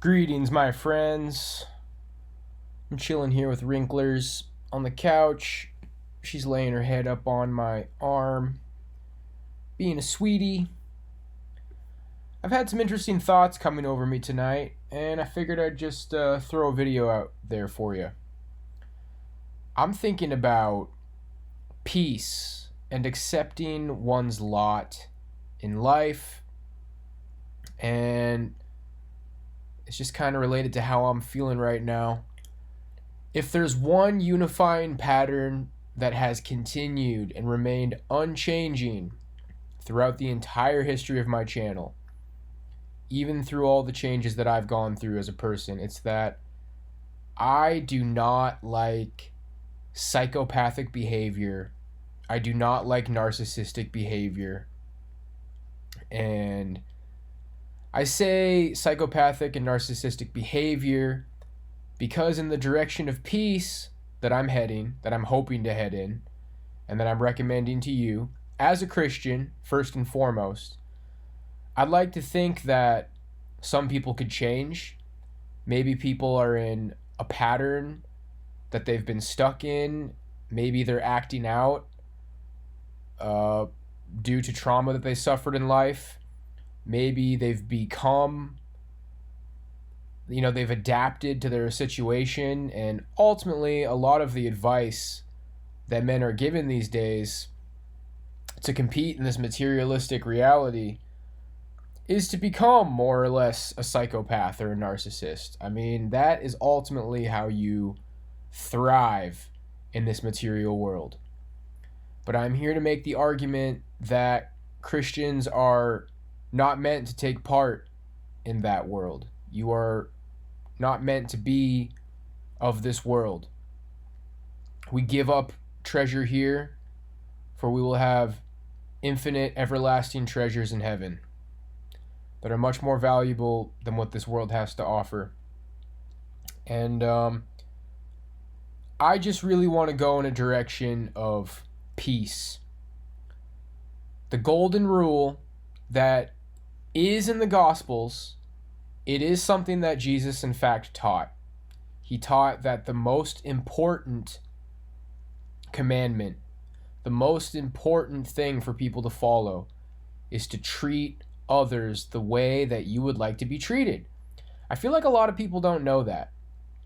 Greetings, my friends. I'm chilling here with Wrinklers on the couch. She's laying her head up on my arm, being a sweetie. I've had some interesting thoughts coming over me tonight, and I figured I'd just throw a video out there for you. I'm thinking about peace and accepting one's lot in life, and it's just kind of related to how I'm feeling right now. If there's one unifying pattern that has continued and remained unchanging throughout the entire history of my channel, even through all the changes that I've gone through as a person, it's that I do not like psychopathic behavior. I do not like narcissistic behavior. And I say psychopathic and narcissistic behavior because in the direction of peace that I'm heading, that I'm hoping to head in, and that I'm recommending to you, as a Christian, first and foremost, I'd like to think that some people could change. Maybe people are in a pattern that they've been stuck in. Maybe they're acting out due to trauma that they suffered in life. Maybe they've they've adapted to their situation, and ultimately a lot of the advice that men are given these days to compete in this materialistic reality is to become more or less a psychopath or a narcissist. I mean, that is ultimately how you thrive in this material world. But I'm here to make the argument that Christians are not meant to take part in that world. You are not meant to be of this world. We give up treasure here, for we will have infinite, everlasting treasures in heaven that are much more valuable than what this world has to offer. And I just really want to go in a direction of peace. The golden rule that is in the Gospels, it is something that Jesus in fact taught. He taught that the most important commandment, the most important thing for people to follow, is to treat others the way that you would like to be treated. I feel like a lot of people don't know that.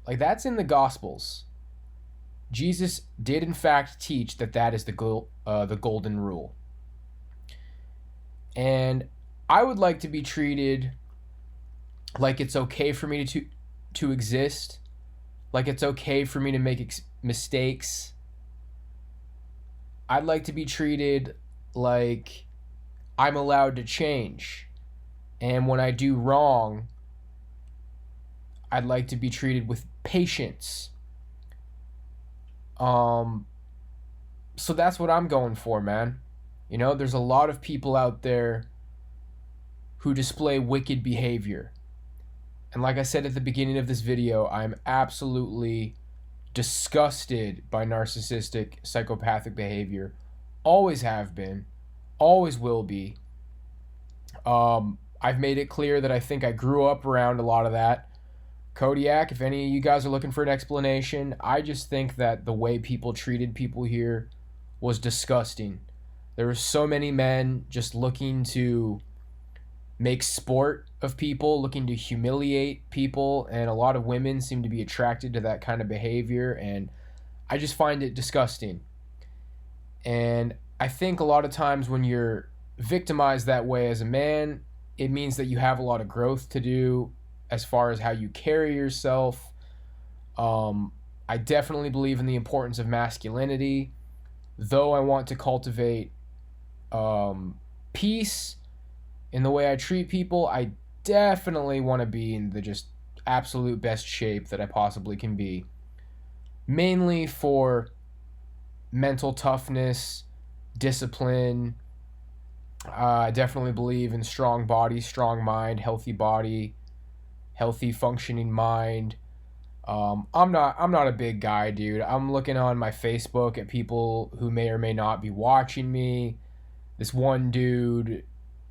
Like, that's in the Gospels. Jesus did in fact teach that is the golden rule. And I would like to be treated like it's okay for me to exist, like it's okay for me to make mistakes. I'd like to be treated like I'm allowed to change. And when I do wrong, I'd like to be treated with patience. So that's what I'm going for, man. You know, there's a lot of people out there who display wicked behavior. And like I said at the beginning of this video, I'm absolutely disgusted by narcissistic, psychopathic behavior. Always have been. Always will be. I've made it clear that I think I grew up around a lot of that. Kodiak, if any of you guys are looking for an explanation, I just think that the way people treated people here was disgusting. There were so many men just looking to make sport of people, looking to humiliate people, and a lot of women seem to be attracted to that kind of behavior, and I just find it disgusting. And I think a lot of times when you're victimized that way as a man, it means that you have a lot of growth to do as far as how you carry yourself. I definitely believe in the importance of masculinity, though I want to cultivate peace in the way I treat people. I definitely want to be in the just absolute best shape that I possibly can be. Mainly for mental toughness, discipline. I definitely believe in strong body, strong mind, healthy body, healthy functioning mind. I'm not a big guy, dude. I'm looking on my Facebook at people who may or may not be watching me. This one dude,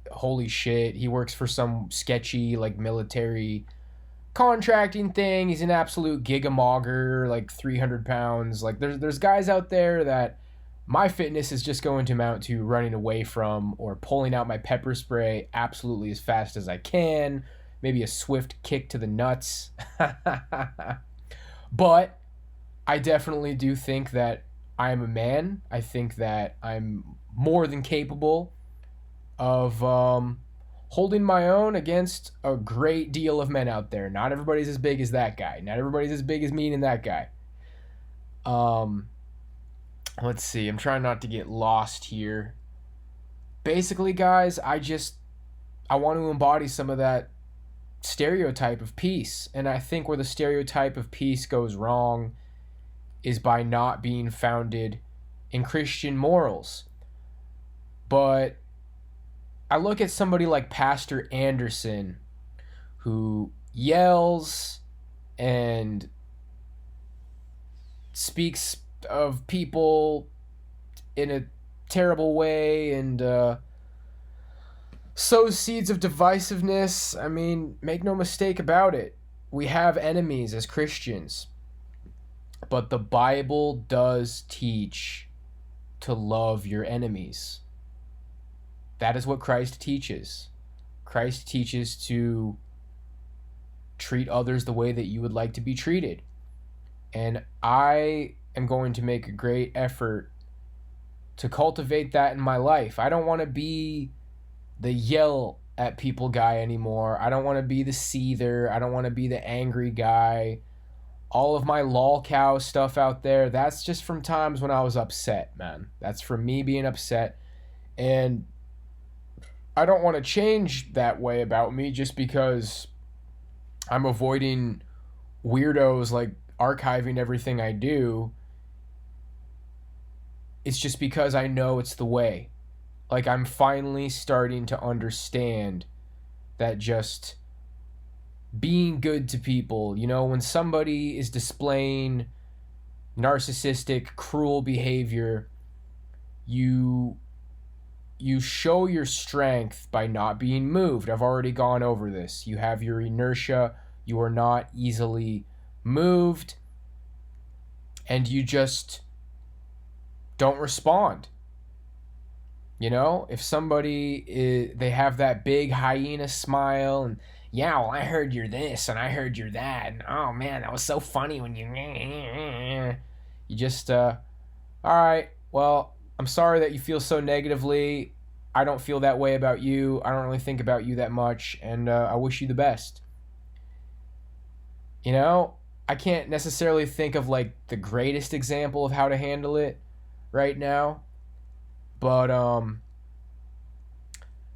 holy shit, he works for some sketchy like military contracting thing. He's an absolute gigamogger, like 300 pounds. Like there's guys out there that my fitness is just going to amount to running away from or pulling out my pepper spray absolutely as fast as I can. Maybe a swift kick to the nuts. But I definitely do think that I am a man. I think that I'm more than capable of holding my own against a great deal of men out there. Not everybody's as big as that guy. Not everybody's as big as me and that guy. Let's see. I'm trying not to get lost here. Basically, guys, I want to embody some of that stereotype of peace. And I think where the stereotype of peace goes wrong is by not being founded in Christian morals. But I look at somebody like Pastor Anderson, who yells and speaks of people in a terrible way and sows seeds of divisiveness. I mean, make no mistake about it. We have enemies as Christians. But the Bible does teach to love your enemies. That is what Christ teaches. Christ teaches to treat others the way that you would like to be treated. And I am going to make a great effort to cultivate that in my life. I don't want to be the yell at people guy anymore. I don't want to be the seether. I don't want to be the angry guy. All of my lol cow stuff out there, that's just from times when I was upset, man. That's from me being upset. And I don't want to change that way about me just because I'm avoiding weirdos like archiving everything I do. It's just because I know it's the way. Like, I'm finally starting to understand that just being good to people, you know, when somebody is displaying narcissistic, cruel behavior, you show your strength by not being moved. I've already gone over this. You have your inertia. You are not easily moved. And you just don't respond. You know, if somebody they have that big hyena smile and, yeah, well, I heard you're this and I heard you're that. And, oh, man, that was so funny when you just, all right, well, I'm sorry that you feel so negatively. I don't feel that way about you. I don't really think about you that much. And I wish you the best. You know, I can't necessarily think of, like, the greatest example of how to handle it right now. But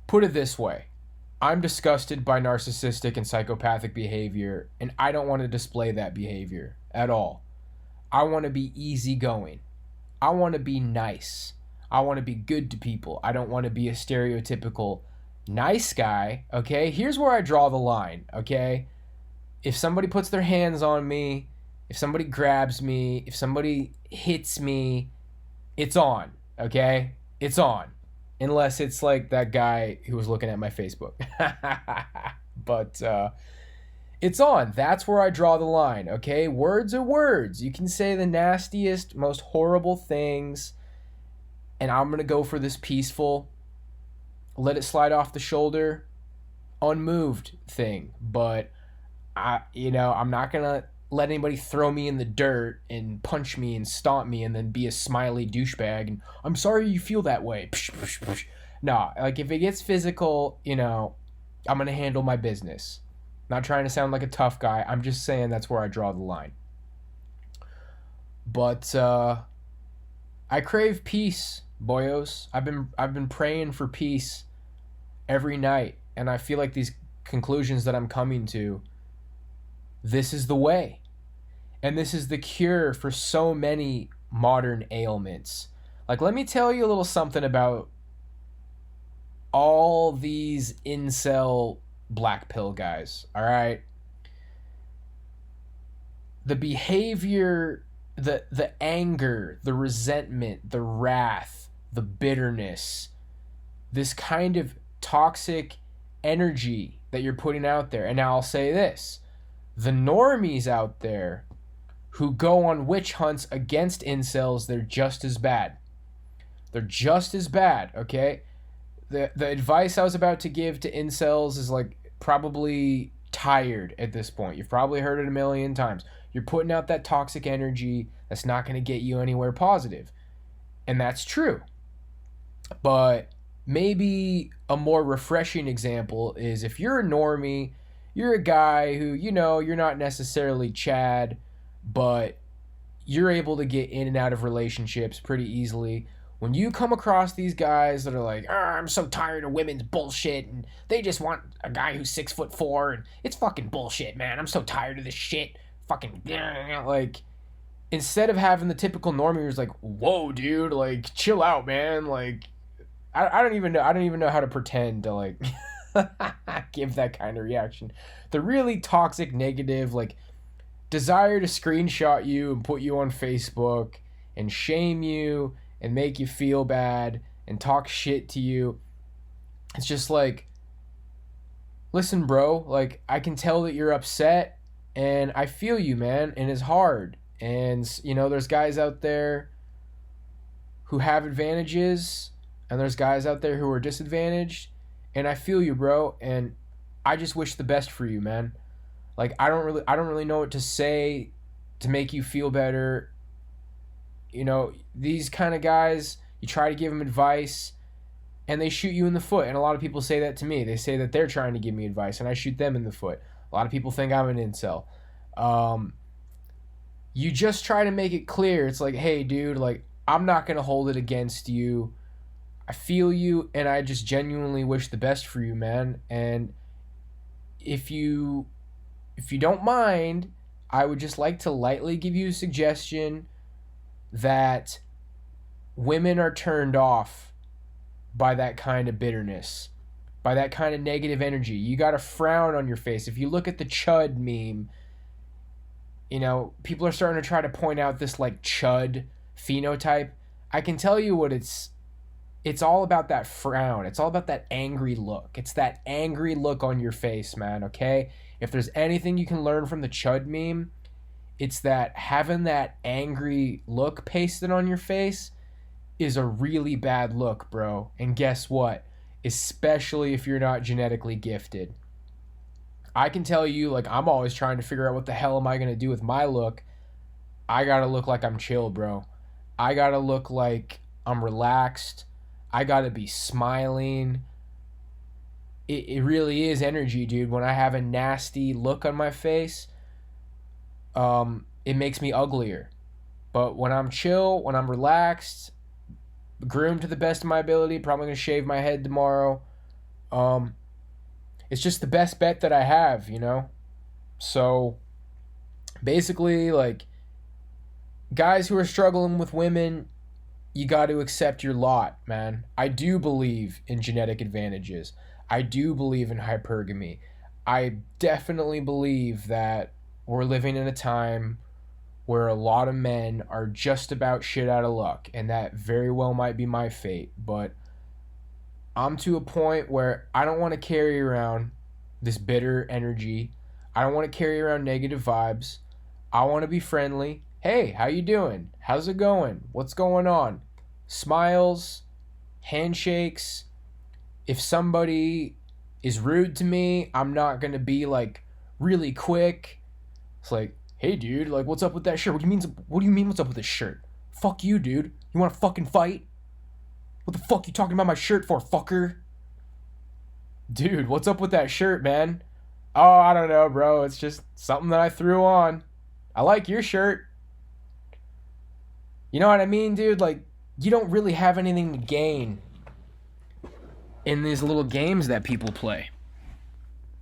put it this way. I'm disgusted by narcissistic and psychopathic behavior, and I don't want to display that behavior at all. I want to be easygoing. I want to be nice. I want to be good to people. I don't want to be a stereotypical nice guy, okay? Here's where I draw the line, okay? If somebody puts their hands on me, if somebody grabs me, if somebody hits me, it's on, okay? It's on. Unless it's like that guy who was looking at my Facebook. But it's on. That's where I draw the line, okay? Words are words. You can say the nastiest, most horrible things, and I'm going to go for this peaceful, let it slide off the shoulder, unmoved thing. But, I'm not going to let anybody throw me in the dirt and punch me and stomp me and then be a smiley douchebag and I'm sorry you feel that way. No, like if it gets physical, I'm going to handle my business. Not trying to sound like a tough guy. I'm just saying that's where I draw the line. But I crave peace, boyos. I've been praying for peace every night, and I feel like these conclusions that I'm coming to, this is the way. And this is the cure for so many modern ailments. Like, let me tell you a little something about all these incel black pill guys, all right? The behavior, the anger, the resentment, the wrath, the bitterness, this kind of toxic energy that you're putting out there. And now I'll say this. The normies out there who go on witch hunts against incels, they're just as bad. They're just as bad, okay? The advice I was about to give to incels is like probably tired at this point. You've probably heard it a million times. You're putting out that toxic energy that's not going to get you anywhere positive. And that's true. But maybe a more refreshing example is if you're a normie, you're a guy who, you're not necessarily Chad, but you're able to get in and out of relationships pretty easily. When you come across these guys that are like, I'm so tired of women's bullshit, and they just want a guy who's 6'4", and it's fucking bullshit, man. I'm so tired of this shit. Fucking like, instead of having the typical normie who's like, whoa, dude, like, chill out, man. Like, I don't even know how to pretend to like give that kind of reaction. The really toxic, negative, like, desire to screenshot you and put you on Facebook and shame you and make you feel bad and talk shit to you. It's just like, listen, bro, like, I can tell that you're upset and I feel you, man, and it's hard. And, there's guys out there who have advantages and there's guys out there who are disadvantaged, and I feel you, bro, and I just wish the best for you, man. Like, I don't really know what to say to make you feel better. These kind of guys, you try to give them advice and they shoot you in the foot. And a lot of people say that to me. They say that they're trying to give me advice and I shoot them in the foot. A lot of people think I'm an incel. You just try to make it clear. It's like, hey, dude, like, I'm not going to hold it against you. I feel you and I just genuinely wish the best for you, man. And if you don't mind, I would just like to lightly give you a suggestion that women are turned off by that kind of bitterness, by that kind of negative energy. You got a frown on your face. If you look at the chud meme, people are starting to try to point out this like chud phenotype. I can tell you what it's all about that frown. It's all about that angry look. It's that angry look on your face, man, okay? If there's anything you can learn from the chud meme, it's that having that angry look pasted on your face is a really bad look, bro. And guess what? Especially if you're not genetically gifted. I can tell you, like, I'm always trying to figure out what the hell am I going to do with my look. I got to look like I'm chill, bro. I got to look like I'm relaxed. I got to be smiling. It really is energy, dude. When I have a nasty look on my face, it makes me uglier. But when I'm chill, when I'm relaxed, groomed to the best of my ability, probably going to shave my head tomorrow. It's just the best bet that I have, So, basically, like, guys who are struggling with women, you got to accept your lot, man. I do believe in genetic advantages. I do believe in hypergamy. I definitely believe that we're living in a time where a lot of men are just about shit out of luck, and that very well might be my fate, but I'm to a point where I don't want to carry around this bitter energy. I don't want to carry around negative vibes. I want to be friendly. Hey, how you doing? How's it going? What's going on? Smiles, handshakes. If somebody is rude to me, I'm not going to be like really quick. It's like, hey, dude, like, what's up with that shirt? What do you mean what's up with this shirt? Fuck you, dude. You want to fucking fight? What the fuck you talking about my shirt for, fucker? Dude, what's up with that shirt, man? Oh, I don't know, bro. It's just something that I threw on. I like your shirt. You know what I mean, dude? Like, you don't really have anything to gain in these little games that people play.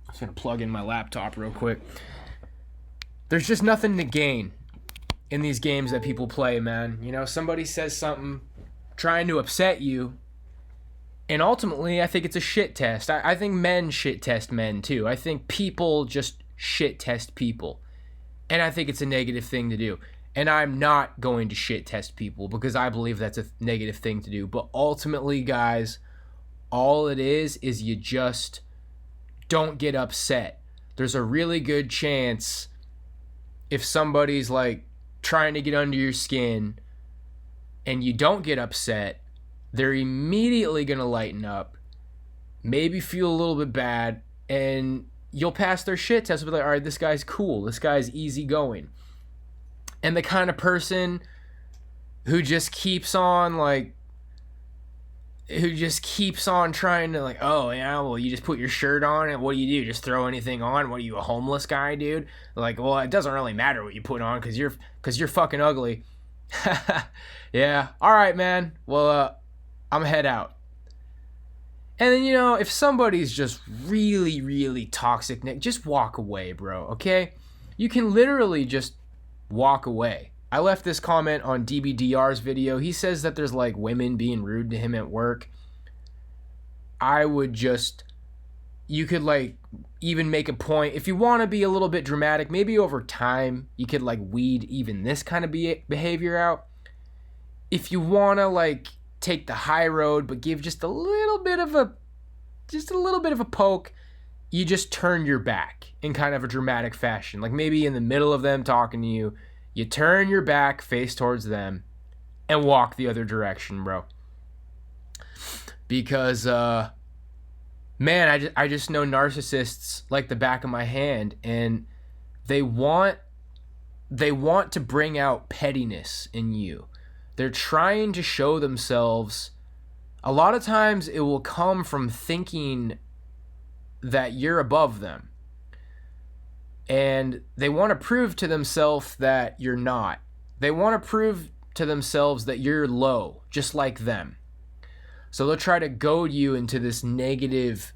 I'm just going to plug in my laptop real quick. There's just nothing to gain in these games that people play, man. Somebody says something trying to upset you, and ultimately, I think it's a shit test. I think men shit test men, too. I think people just shit test people. And I think it's a negative thing to do. And I'm not going to shit test people because I believe that's a negative thing to do. But ultimately, guys, all it is you just don't get upset. there's a really good chance if somebody's like trying to get under your skin and you don't get upset, they're immediately going to lighten up, maybe feel a little bit bad, and you'll pass their shit test. Be like, all right, this guy's cool. This guy's easygoing. And the kind of person who just keeps on trying to like, oh yeah, well, you just put your shirt on and what do? Just throw anything on? What are you, a homeless guy, dude? Like, well, it doesn't really matter what you put on because you're fucking ugly. Yeah, all right, man. Well, I'm head out. And then, if somebody's just really, really toxic, Nick, just walk away, bro, okay? You can literally just walk away. I left this comment on DBDR's video. He says that there's like women being rude to him at work. You could like even make a point. If you want to be a little bit dramatic, maybe over time, you could like weed even this kind of behavior out. If you want to like take the high road, but give just a little bit of a poke, you just turn your back in kind of a dramatic fashion. Like maybe in the middle of them talking to you, you turn your back, face towards them, and walk the other direction, bro. Because, man, I just know narcissists like the back of my hand, and they want to bring out pettiness in you. They're trying to show themselves. A lot of times it will come from thinking that you're above them. And they want to prove to themselves that you're not. They want to prove to themselves that you're low, just like them. So they'll try to goad you into this negative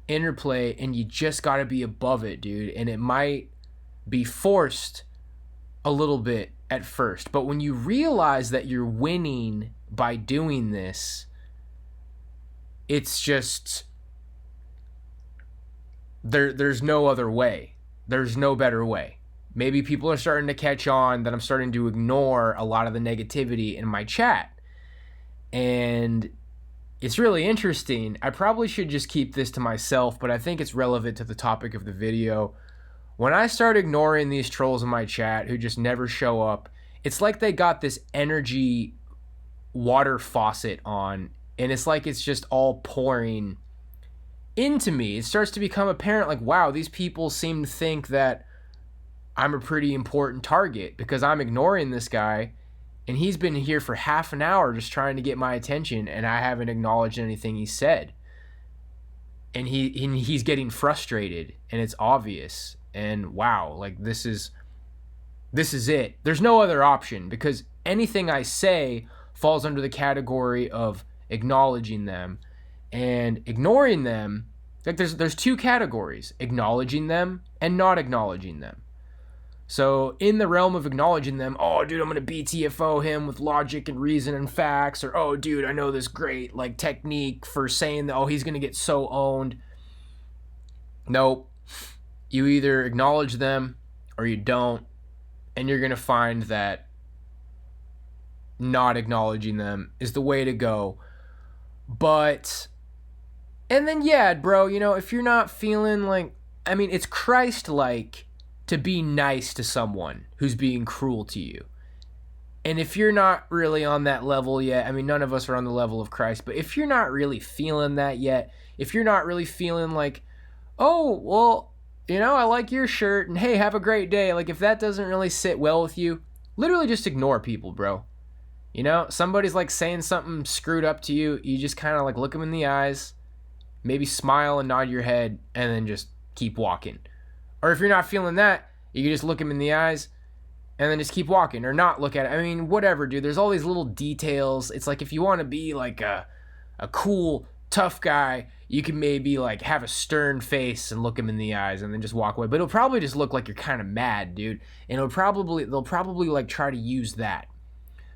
interplay, and you just got to be above it, dude. And it might be forced a little bit at first. But when you realize that you're winning by doing this, it's just, there's no other way. There's no better way. Maybe people are starting to catch on that I'm starting to ignore a lot of the negativity in my chat. And it's really interesting. I probably should just keep this to myself, but I think it's relevant to the topic of the video. When I start ignoring these trolls in my chat who just never show up, it's like they got this energy water faucet on, and it's like it's just all pouring into me. It starts to become apparent, like, wow, these people seem to think that I'm a pretty important target because I'm ignoring this guy, and he's been here for half an hour just trying to get my attention, and I haven't acknowledged anything he said. And he's getting frustrated, and it's obvious. And wow, like this is it. There's no other option, because anything I say falls under the category of acknowledging them. And ignoring them, like there's two categories: acknowledging them and not acknowledging them. So in the realm of acknowledging them, oh dude, I'm gonna BTFO him with logic and reason and facts, or oh dude, I know this great like technique for saying that, oh, he's gonna get so owned. Nope. You either acknowledge them or you don't, and you're gonna find that not acknowledging them is the way to go. But and then, yeah, bro, if you're not feeling like, I mean, it's Christ-like to be nice to someone who's being cruel to you. And if you're not really on that level yet, I mean, none of us are on the level of Christ, but if you're not really feeling that yet, if you're not really feeling like, oh, well, I like your shirt, and hey, have a great day. Like, if that doesn't really sit well with you, literally just ignore people, bro. Somebody's like saying something screwed up to you, you just kind of like look them in the eyes, maybe smile and nod your head, and then just keep walking. Or if you're not feeling that, you can just look them in the eyes and then just keep walking, or not look at it. I mean, whatever, dude. There's all these little details. It's like if you want to be like a cool, tough guy, you can maybe like have a stern face and look him in the eyes and then just walk away. But it'll probably just look like you're kind of mad, dude. And they'll probably like try to use that.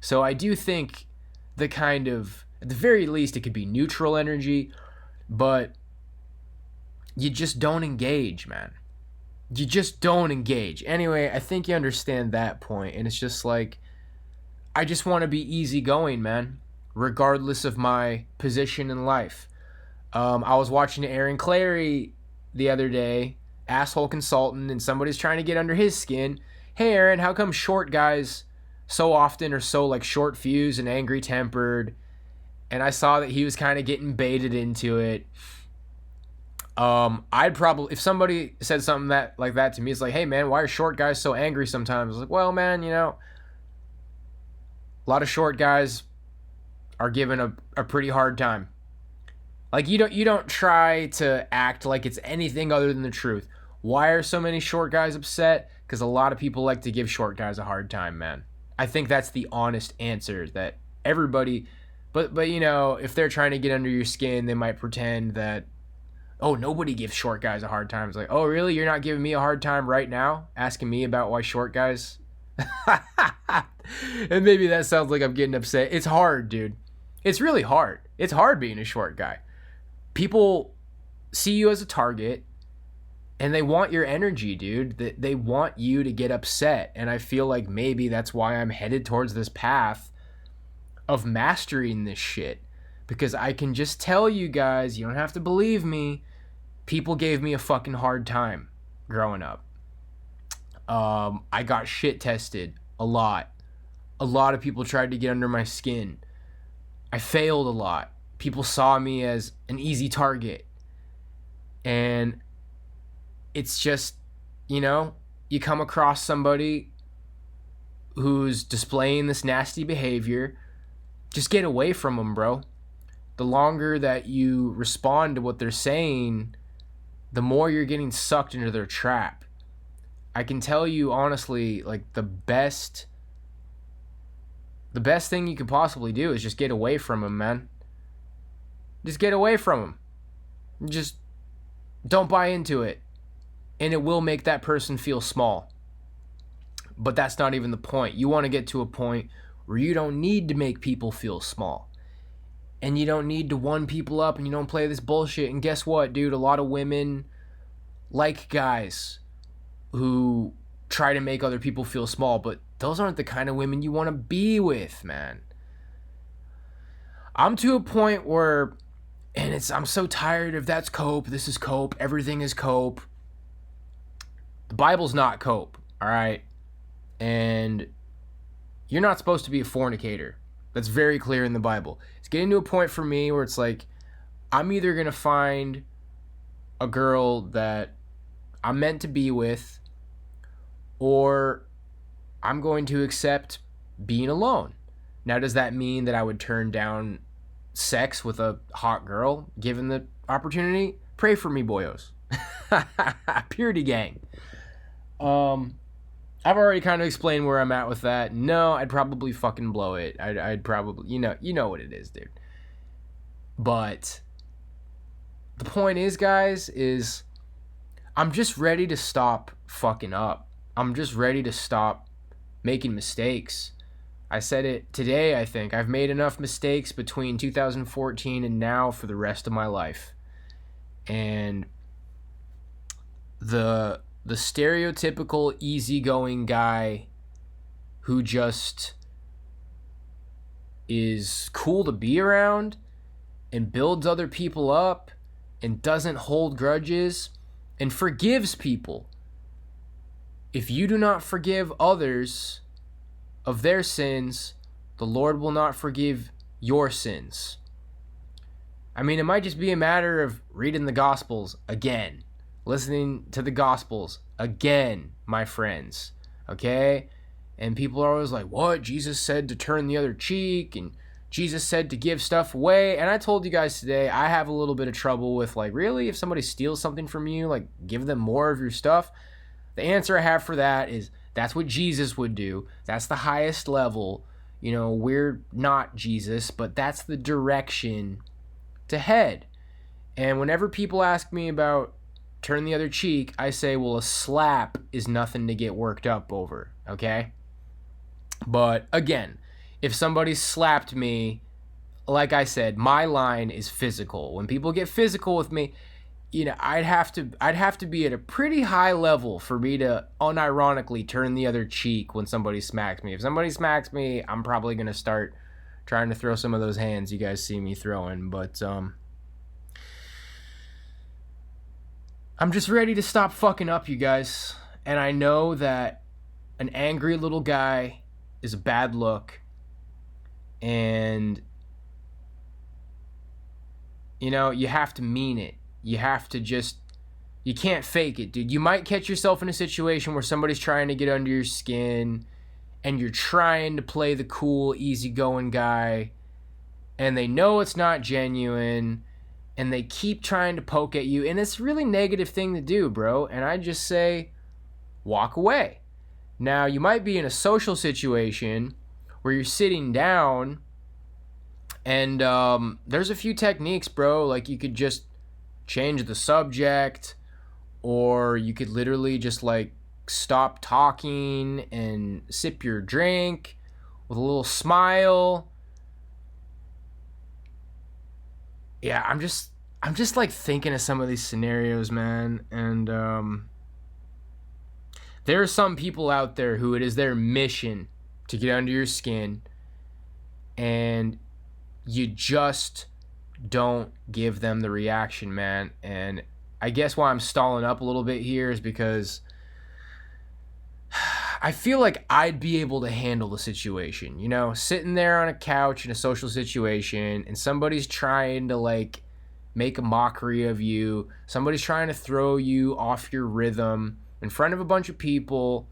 So I do think at the very least, it could be neutral energy, but you just don't engage, man. You just don't engage. Anyway, I think you understand that point, and it's just like, I just want to be easygoing, man, regardless of my position in life. I was watching Aaron Clary the other day, asshole consultant and somebody's trying to get under his skin. Hey, Aaron, how come short guys so often are so like short fused and angry tempered? And I saw that he was kind of getting baited into it. I'd probably, if somebody said something that like that to me, it's like, hey man, why are short guys so angry sometimes? I was like, well man, a lot of short guys are given a pretty hard time. Like you don't try to act like it's anything other than the truth. Why are so many short guys upset? Because a lot of people like to give short guys a hard time, man. I think that's the honest answer that everybody, but if they're trying to get under your skin, they might pretend that, oh, nobody gives short guys a hard time. It's like, oh, really? You're not giving me a hard time right now? Asking me about why short guys? And maybe that sounds like I'm getting upset. It's hard, dude. It's really hard. It's hard being a short guy. People see you as a target, and they want your energy, dude. They want you to get upset. And I feel like maybe that's why I'm headed towards this path of mastering this shit. Because I can just tell you guys, you don't have to believe me, people gave me a fucking hard time growing up. I got shit tested a lot. A lot of people tried to get under my skin. I failed a lot. People saw me as an easy target. And it's just, you come across somebody who's displaying this nasty behavior, just get away from them, bro. The longer that you respond to what they're saying, the more you're getting sucked into their trap. I can tell you honestly, like the best thing you could possibly do is just get away from them, man. Just get away from them. Just don't buy into it. And it will make that person feel small. But that's not even the point. You want to get to a point where you don't need to make people feel small. And you don't need to one people up, and you don't play this bullshit. And guess what, dude? A lot of women like guys who try to make other people feel small, but those aren't the kind of women you want to be with, man. I'm to a point where, and I'm so tired of that's cope, this is cope, everything is cope. The Bible's not cope, all right? And you're not supposed to be a fornicator. That's very clear in the Bible. It's getting to a point for me where it's like, I'm either going to find a girl that I'm meant to be with, or I'm going to accept being alone. Now, does that mean that I would turn down sex with a hot girl given the opportunity? Pray for me, boyos. Purity gang. I've already kind of explained where I'm at with that. No, I'd probably fucking blow it. I'd probably, you know what it is, dude. But the point is, guys, is I'm just ready to stop fucking up. I'm just ready to stop making mistakes. I said it today, I think. I've made enough mistakes between 2014 and now for the rest of my life. And the stereotypical easygoing guy who just is cool to be around and builds other people up and doesn't hold grudges and forgives people. If you do not forgive others of their sins, the Lord will not forgive your sins. I mean, it might just be a matter of reading the Gospels again. Listening to the Gospels again, my friends, okay? And people are always like, what? Jesus said to turn the other cheek, and Jesus said to give stuff away. And I told you guys today, I have a little bit of trouble with, like, really? If somebody steals something from you, like, give them more of your stuff? The answer I have for that is that's what Jesus would do. That's the highest level. We're not Jesus, but that's the direction to head. And whenever people ask me about turn the other cheek, I say, well, a slap is nothing to get worked up over, okay? But again, if somebody slapped me, like I said, my line is physical. When people get physical with me, I'd have to be at a pretty high level for me to unironically turn the other cheek when somebody smacks me. If somebody smacks me, I'm probably going to start trying to throw some of those hands you guys see me throwing, but I'm just ready to stop fucking up, you guys. And I know that an angry little guy is a bad look. And, you know, you have to mean it. You have to just... You can't fake it, dude. You might catch yourself in a situation where somebody's trying to get under your skin and you're trying to play the cool, easygoing guy and they know it's not genuine and they keep trying to poke at you, and it's a really negative thing to do, bro. And I just say, walk away. Now, you might be in a social situation where you're sitting down and there's a few techniques, bro. Like, you could just change the subject, or you could literally just like stop talking and sip your drink with a little smile. Yeah, I'm just like thinking of some of these scenarios, man. And there are some people out there who it is their mission to get under your skin, and you just don't give them the reaction, man. And I guess why I'm stalling up a little bit here is because I feel like I'd be able to handle the situation, you know, sitting there on a couch in a social situation and somebody's trying to like make a mockery of you. Somebody's trying to throw you off your rhythm in front of a bunch of people,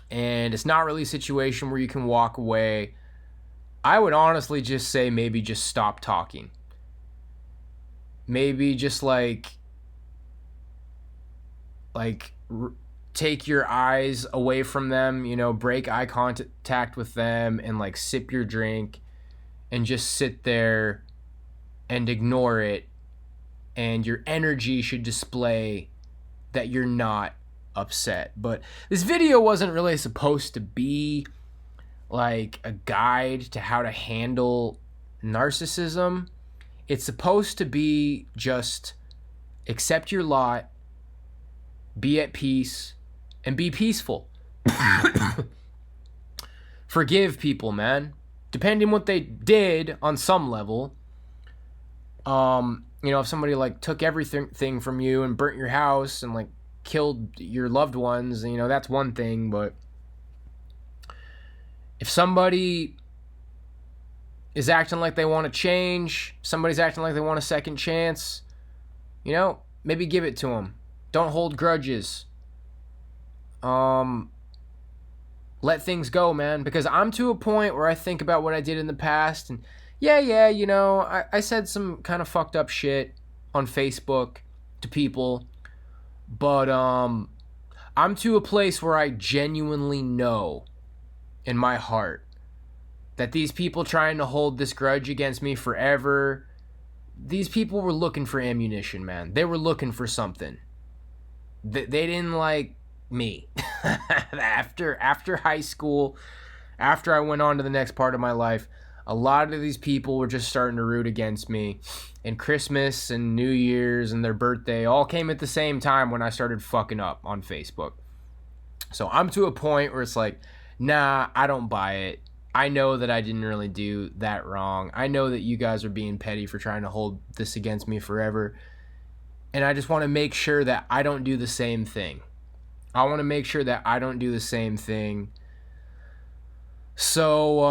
and it's not really a situation where you can walk away. I would honestly just say maybe just stop talking. Maybe just take your eyes away from them, you know, break eye contact with them and like sip your drink and just sit there and ignore it. And your energy should display that you're not upset. But this video wasn't really supposed to be like a guide to how to handle narcissism. It's supposed to be just accept your lot, be at peace, and be peaceful. Forgive people, man. Depending what they did on some level. You know, if somebody like took everything from you and burnt your house and like killed your loved ones, you know, that's one thing. But if somebody is acting like they want to change, somebody's acting like they want a second chance, you know, maybe give it to them. Don't hold grudges. Let things go, man. Because I'm to a point where I think about what I did in the past, and yeah, you know, I said some kind of fucked up shit on Facebook to people, but I'm to a place where I genuinely know in my heart that these people trying to hold this grudge against me forever, these people were looking for ammunition, man. They were looking for something. They didn't like me. After high school, after I went on to the next part of my life, a lot of these people were just starting to root against me. And Christmas and New Year's and their birthday all came at the same time when I started fucking up on Facebook. So I'm to a point where it's like, nah, I don't buy it. I know that I didn't really do that wrong. I know that you guys are being petty for trying to hold this against me forever. And I just want to make sure that I don't do the same thing. I want to make sure that I don't do the same thing. So,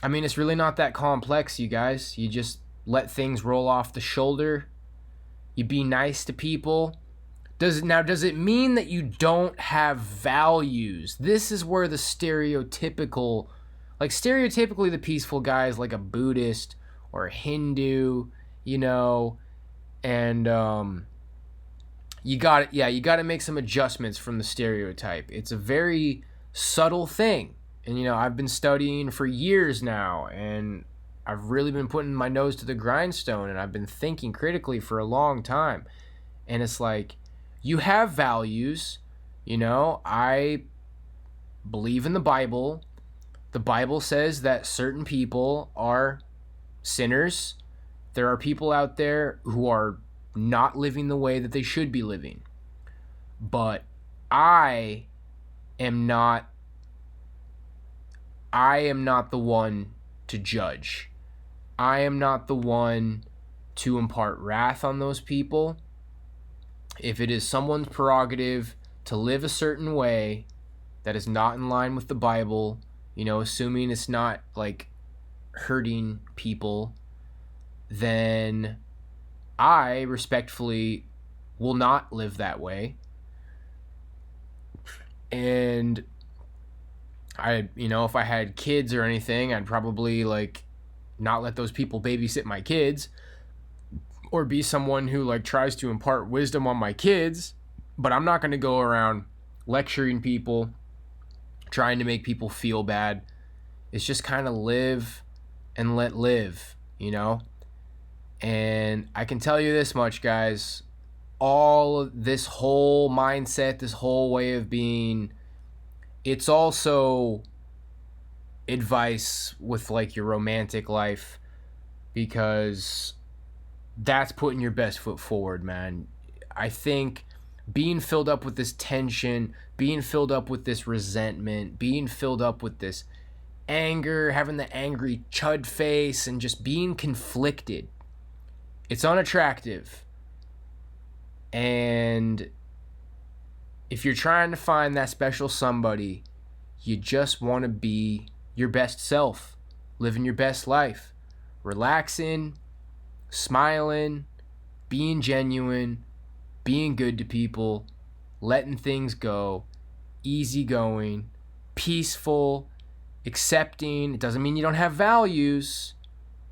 I mean, it's really not that complex, you guys. You just let things roll off the shoulder. You be nice to people. Does it mean that you don't have values? This is where the stereotypically the peaceful guy is like a Buddhist or a Hindu, you know, and you got to make some adjustments from the stereotype. It's a very subtle thing. And, you know, I've been studying for years now, and I've really been putting my nose to the grindstone, and I've been thinking critically for a long time. And it's like, you have values, you know, I believe in the Bible. The Bible says that certain people are sinners. There are people out there who are not living the way that they should be living. But I am not the one to judge. I am not the one to impart wrath on those people. If it is someone's prerogative to live a certain way that is not in line with the Bible, assuming it's not like hurting people, then I respectfully will not live that way. And if I had kids or anything, I'd probably like not let those people babysit my kids, or be someone who like tries to impart wisdom on my kids. But I'm not going to go around lecturing people, trying to make people feel bad. It's just kind of live and let live, And I can tell you this much, guys. All of this whole mindset, this whole way of being, it's also advice with like your romantic life, because that's putting your best foot forward, man. I think being filled up with this tension, being filled up with this resentment, being filled up with this anger, having the angry chud face, and just being conflicted, it's unattractive. And if you're trying to find that special somebody, you just want to be your best self, living your best life, relaxing, smiling, being genuine, being good to people, letting things go, easygoing, peaceful, accepting. It doesn't mean you don't have values,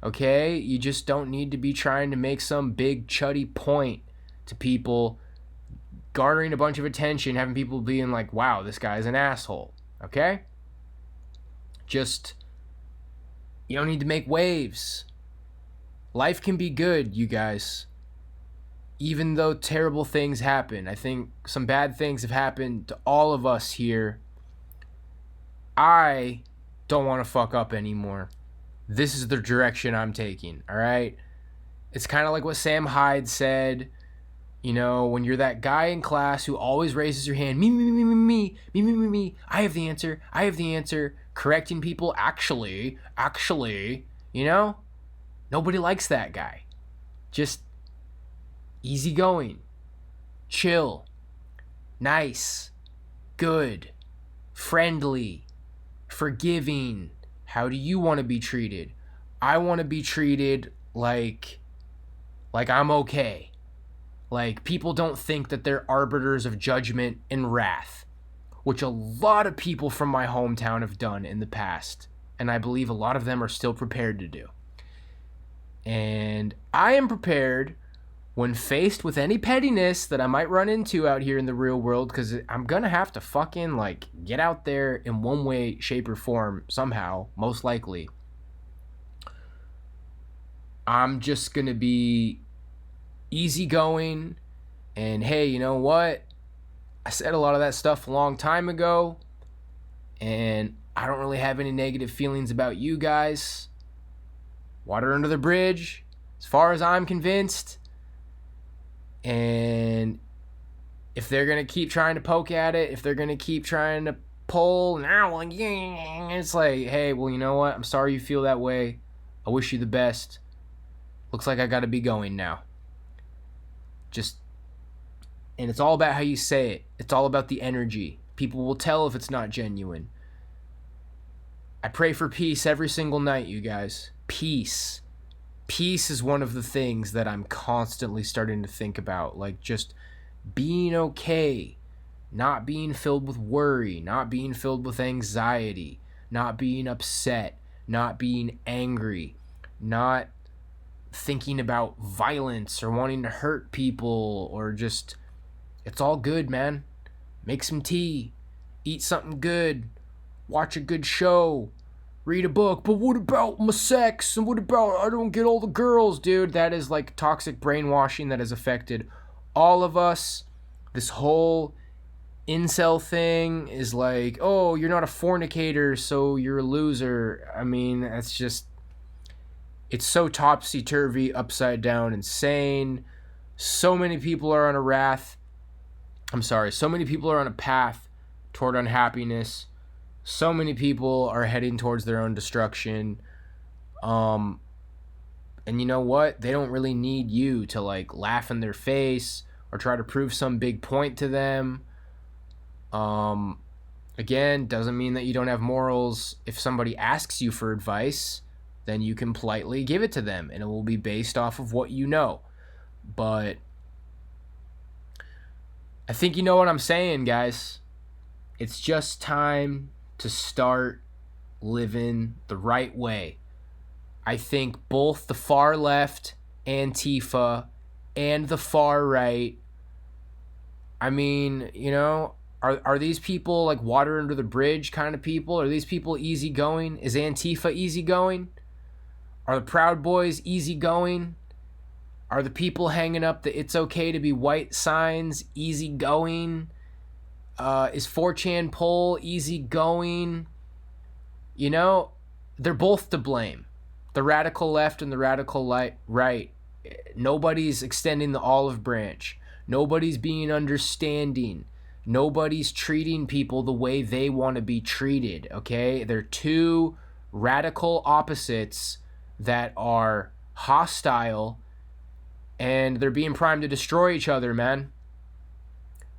okay? You just don't need to be trying to make some big chuddy point to people, garnering a bunch of attention, having people being like, wow, this guy's an asshole, okay? You don't need to make waves. Life can be good, you guys. Even though terrible things happen, I think some bad things have happened to all of us here. I don't want to fuck up anymore. This is the direction I'm taking, all right? It's kind of like what Sam Hyde said, when you're that guy in class who always raises your hand, me, I have the answer, correcting people, actually, nobody likes that guy. Just easygoing, chill, nice, good, friendly, forgiving. How do you want to be treated? I want to be treated like I'm okay. Like people don't think that they're arbiters of judgment and wrath, which a lot of people from my hometown have done in the past, and I believe a lot of them are still prepared to do. And I am prepared when faced with any pettiness that I might run into out here in the real world, because I'm going to have to fucking like get out there in one way, shape, or form somehow, most likely. I'm just going to be easygoing, and hey, you know what? I said a lot of that stuff a long time ago, and I don't really have any negative feelings about you guys. Water under the bridge, as far as I'm convinced. And if they're going to keep trying to poke at it, if they're going to keep trying to pull, it's like, hey, well, you know what? I'm sorry you feel that way. I wish you the best. Looks like I got to be going now. And it's all about how you say it. It's all about the energy. People will tell if it's not genuine. I pray for peace every single night, you guys. Peace. Peace is one of the things that I'm constantly starting to think about. Like just being okay. Not being filled with worry. Not being filled with anxiety. Not being upset. Not being angry. Not thinking about violence or wanting to hurt people, or just, it's all good, man. Make some tea, eat something good, watch a good show, read a book. But what about my sex? And what about I don't get all the girls? Dude, that is like toxic brainwashing that has affected all of us. This whole incel thing is like, oh, you're not a fornicator, so you're a loser. I mean, that's just, it's so topsy-turvy, upside down, insane. So many people are on so many people are on a path toward unhappiness. So many people are heading towards their own destruction. And you know what? They don't really need you to like laugh in their face or try to prove some big point to them. Um, Again, doesn't mean that you don't have morals. If somebody asks you for advice, then you can politely give it to them and it will be based off of what you know. But I think you know what I'm saying, guys. It's just time to start living the right way. I think both the far left, Antifa, and the far right, I mean, you know, are these people like water under the bridge kind of people? Are these people easygoing? Is Antifa easygoing? Are the Proud Boys easygoing? Are the people hanging up the "it's okay to be white" signs easygoing? Is 4chan poll easygoing? You know, they're both to blame. The radical left and the radical right. Nobody's extending the olive branch. Nobody's being understanding. Nobody's treating people the way they want to be treated, okay? They're two radical opposites that are hostile and they're being primed to destroy each other, man.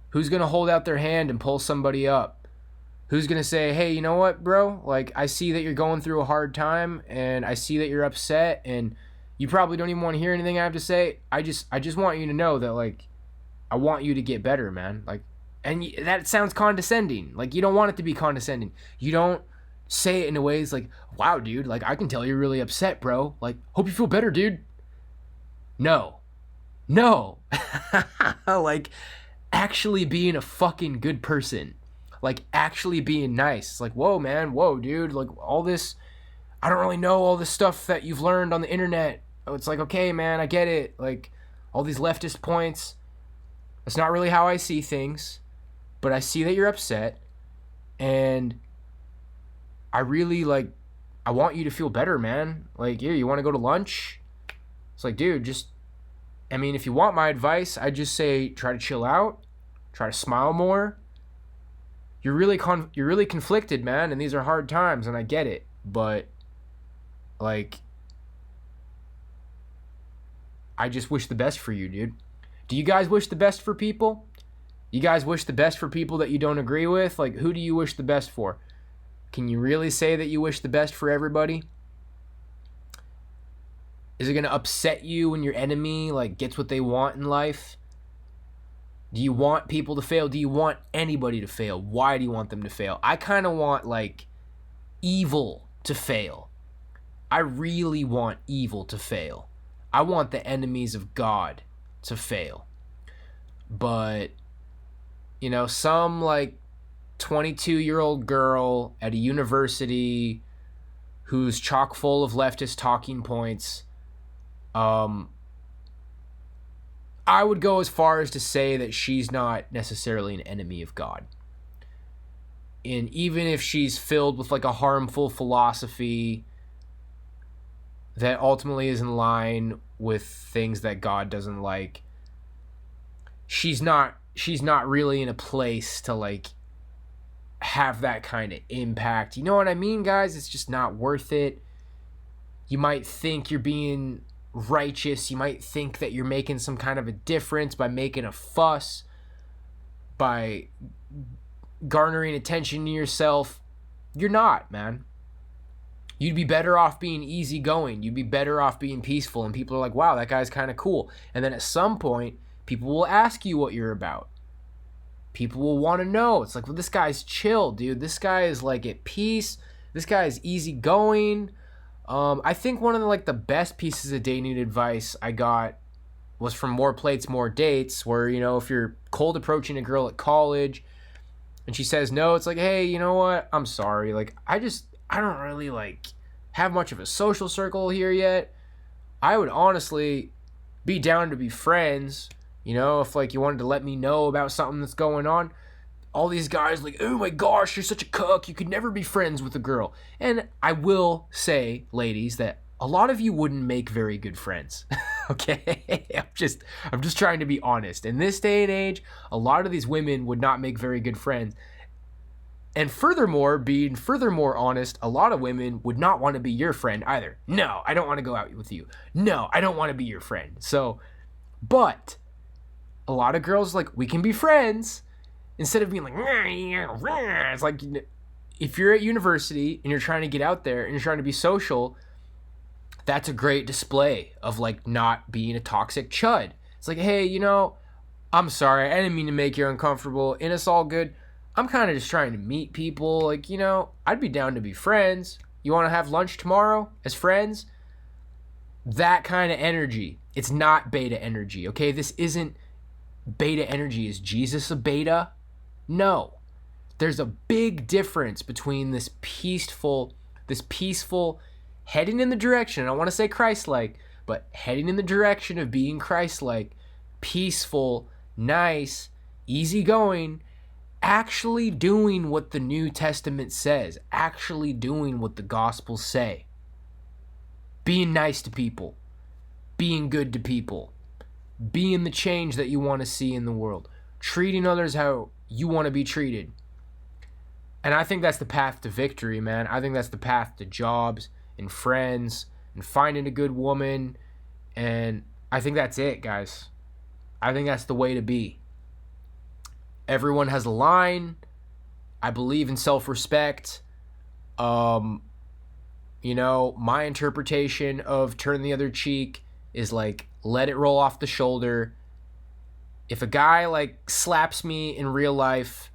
Who's going to hold out their hand and pull somebody up? Who's going to say, hey, you know what, bro? Like, I see that you're going through a hard time and I see that you're upset and you probably don't even want to hear anything I have to say. I just want you to know that, like, I want you to get better, man. Like, and that sounds condescending. Like, you don't want it to be condescending. You don't say it in a way it's like, wow, dude, like, I can tell you're really upset, bro. Like, hope you feel better, dude. No. Like, actually being a fucking good person. Like, actually being nice. It's like, whoa, man, whoa, dude. Like, all this, I don't really know all this stuff that you've learned on the internet. It's like, okay, man, I get it. Like, all these leftist points. That's not really how I see things. But I see that you're upset. And I really, like, I want you to feel better, man. Like, yeah, you want to go to lunch? It's like, dude, just, I mean, if you want my advice, I'd just say try to chill out. Try to smile more. You're really conflicted, man, and these are hard times, and I get it. But, like, I just wish the best for you, dude. Do you guys wish the best for people? You guys wish the best for people that you don't agree with? Like, who do you wish the best for? Can you really say that you wish the best for everybody? Is it going to upset you when your enemy, like, gets what they want in life? Do you want people to fail? Do you want anybody to fail? Why do you want them to fail? I kind of want, like, evil to fail. I really want evil to fail. I want the enemies of God to fail. But, you know, some, like, 22-year-old girl at a university who's chock full of leftist talking points, I would go as far as to say that she's not necessarily an enemy of God. And even if she's filled with, like, a harmful philosophy that ultimately is in line with things that God doesn't like, she's not really in a place to, like, have that kind of impact. You know what I mean, guys? It's just not worth it. You might think you're being righteous. You might think that you're making some kind of a difference by making a fuss, by garnering attention to yourself. You're not, man. You'd be better off being easygoing. You'd be better off being peaceful. And people are like, wow, that guy's kind of cool. And then at some point, people will ask you what you're about. People will want to know. It's like, well, this guy's chill, dude. This guy is, like, at peace. This guy is easygoing. I think one of the best pieces of dating advice I got was from More Plates, More Dates, where, you know, if you're cold approaching a girl at college and she says no, it's like, hey, you know what? I'm sorry. Like, I don't really, like, have much of a social circle here yet. I would honestly be down to be friends, you know, if, like, you wanted to let me know about something that's going on. All these guys like, oh my gosh, you're such a cuck. You could never be friends with a girl. And I will say, ladies, that a lot of you wouldn't make very good friends. Okay? I'm just trying to be honest. In this day and age, a lot of these women would not make very good friends. And furthermore, being furthermore honest, a lot of women would not want to be your friend either. No, I don't want to go out with you. No, I don't want to be your friend. So, but a lot of girls like, we can be friends instead of being like, it's like, if you're at university and you're trying to get out there and you're trying to be social, that's a great display of like not being a toxic chud. It's like, hey, I'm sorry, I didn't mean to make you uncomfortable, and it's all good. I'm kind of just trying to meet people. Like, I'd be down to be friends. You want to have lunch tomorrow as friends? That kind of energy. It's not beta energy, okay? This isn't beta energy. Is Jesus a beta? No. There's a big difference between this peaceful, heading in the direction, I don't want to say Christ-like, but heading in the direction of being Christ-like, peaceful, nice, easygoing, actually doing what the New Testament says, actually doing what the Gospels say, being nice to people, being good to people, being the change that you want to see in the world, treating others how you want to be treated. And I think that's the path to victory, man. I think that's the path to jobs and friends and finding a good woman. And I think that's it, guys. I think that's the way to be. Everyone has a line. I believe in self-respect. My interpretation of turn the other cheek is like, let it roll off the shoulder. If a guy like slaps me in real life,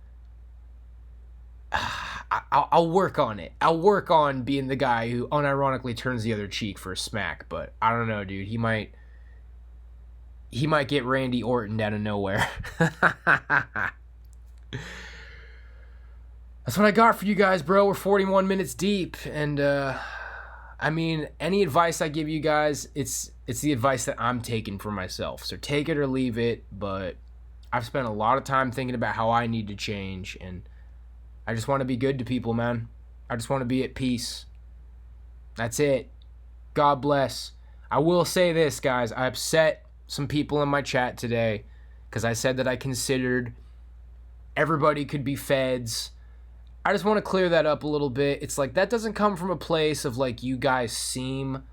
I'll work on it. I'll work on being the guy who unironically turns the other cheek for a smack. But I don't know, dude. He might get Randy Orton out of nowhere. That's what I got for you guys, bro. We're 41 minutes deep, and any advice I give you guys, it's the advice that I'm taking for myself. So take it or leave it, but I've spent a lot of time thinking about how I need to change, and I just want to be good to people, man. I just want to be at peace. That's it. God bless. I will say this, guys. I upset some people in my chat today because I said that I considered everybody could be feds. I just want to clear that up a little bit. It's like, that doesn't come from a place of like, you guys seem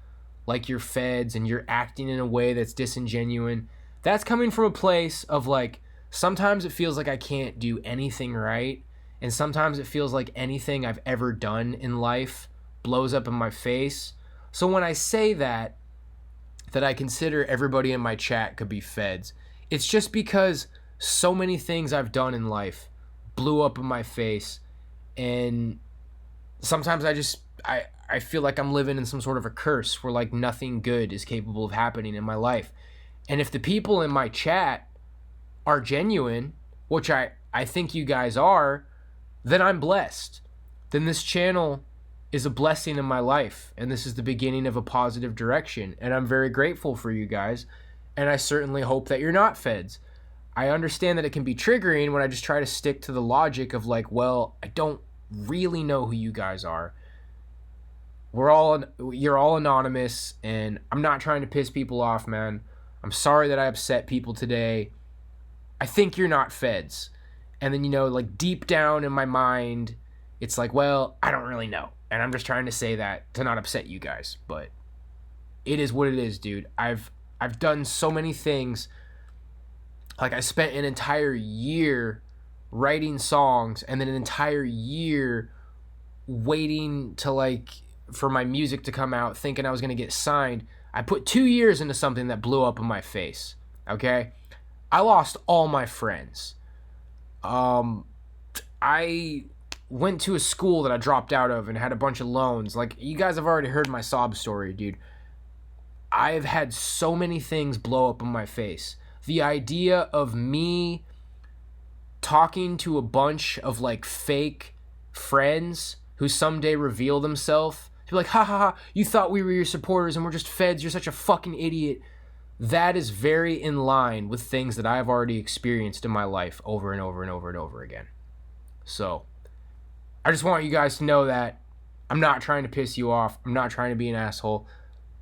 like you're feds and you're acting in a way that's disingenuous. That's coming from a place of like, sometimes it feels like I can't do anything right. And sometimes it feels like anything I've ever done in life blows up in my face. So when I say that I consider everybody in my chat could be feds, it's just because so many things I've done in life blew up in my face. And sometimes I feel like I'm living in some sort of a curse where like nothing good is capable of happening in my life. And if the people in my chat are genuine, which I think you guys are, then I'm blessed. Then this channel is a blessing in my life, and this is the beginning of a positive direction, and I'm very grateful for you guys, and I certainly hope that you're not feds. I understand that it can be triggering when I just try to stick to the logic of like, well, I don't really know who you guys are. You're all anonymous, and I'm not trying to piss people off, man. I'm sorry that I upset people today. I think you're not feds. And then, like deep down in my mind, it's like, well, I don't really know. And I'm just trying to say that to not upset you guys. But it is what it is, dude. I've done so many things. Like, I spent an entire year writing songs and then an entire year waiting to for my music to come out, thinking I was going to get signed. I put 2 years into something that blew up in my face. Okay? I lost all my friends. I went to a school that I dropped out of and had a bunch of loans. Like, you guys have already heard my sob story, dude. I've had so many things blow up in my face. The idea of me talking to a bunch of fake friends who someday reveal themselves to be like, ha ha ha, you thought we were your supporters and we're just feds, you're such a fucking idiot. That is very in line with things that I've already experienced in my life over and over and over and over again. So, I just want you guys to know that I'm not trying to piss you off. I'm not trying to be an asshole.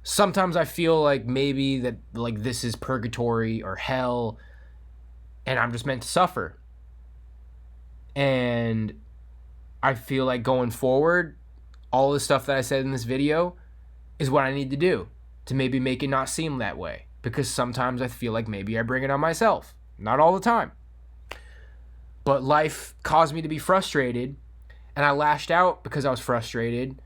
Sometimes I feel like maybe that this is purgatory or hell and I'm just meant to suffer. And I feel like going forward, all the stuff that I said in this video is what I need to do to maybe make it not seem that way. Because sometimes I feel like maybe I bring it on myself. Not all the time. But life caused me to be frustrated, and I lashed out because I was frustrated.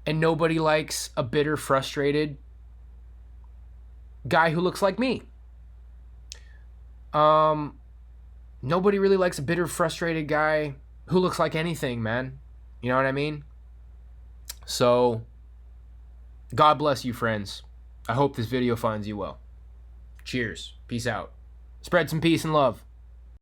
And nobody likes a bitter, frustrated guy who looks like me. Nobody really likes a bitter, frustrated guy who looks like anything, man. You know what I mean? So, God bless you, friends. I hope this video finds you well. Cheers. Peace out. Spread some peace and love.